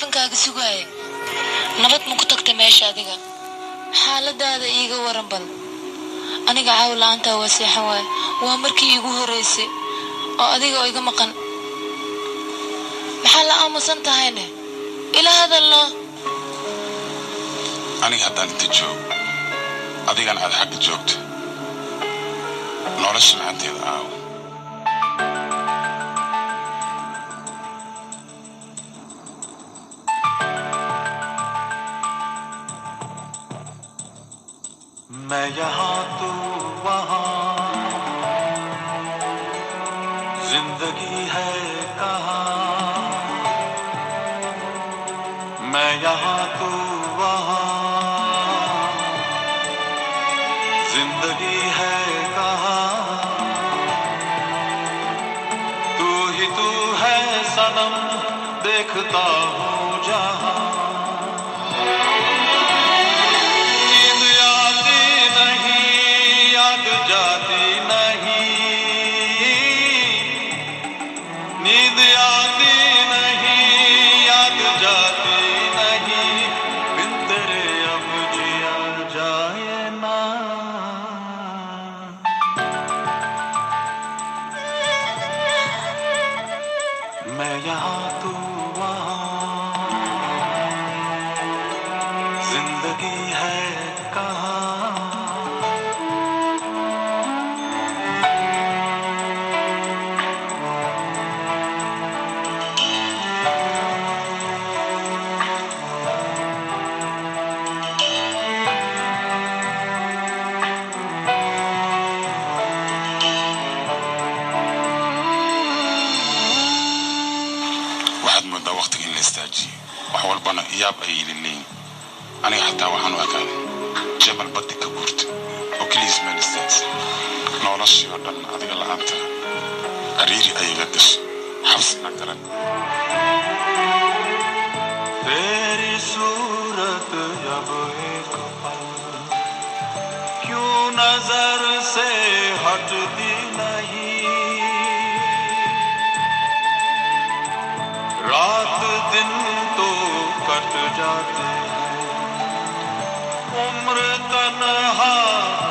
taleefankaaga sugaaye nabad ma ku tagtay meesha adiga xaaladaada iiga waran bal aniga caaw la'aanta waa seexan waay waa markii iigu horeysay oo adiga oo iga maqan maxaa la aamusan tahayne ila hadalno aniga haddaan inta joog adigan aad xagga joogto nolosha macanteeda aaw मैं यहाँ तू वहाँ जिंदगी है कहाँ मैं यहाँ तू वहाँ जिंदगी है कहाँ तू ही तू है सनम देखता हूँ जहाँ जाती नहीं नींद आती नहीं याद जाती नहीं बिन तेरे अब जिया जाए ना मैं यहाँ तू वहाँ जिंदगी है कहाँ waxaad moodaa waqtiga in la istaajiyo wax walbana iyaab ay leeyihiin aniga xataa waxaan u akaaday jabal baddi ka guurta oo keliis meel istaagsan noloshii oo dhan adiga la'aanta cariiri ayaga gashay xabsina garan तेरी सूरत जब एक पल क्यों नजर से हटती नहीं रात दिन तो कट जाते हैं उम्र तन्हा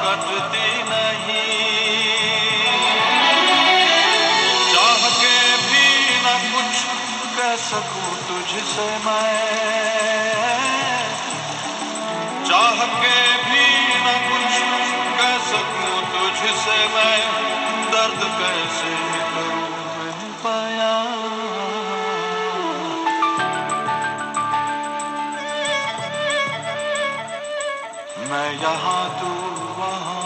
कटती नहीं चाह के भी न कुछ कह सकूं तुझसे मैं चाह के भी न कुछ कह सकूं तुझसे मैं दर्द कैसे करूं मैं बयां मैं यहाँ तू वहाँ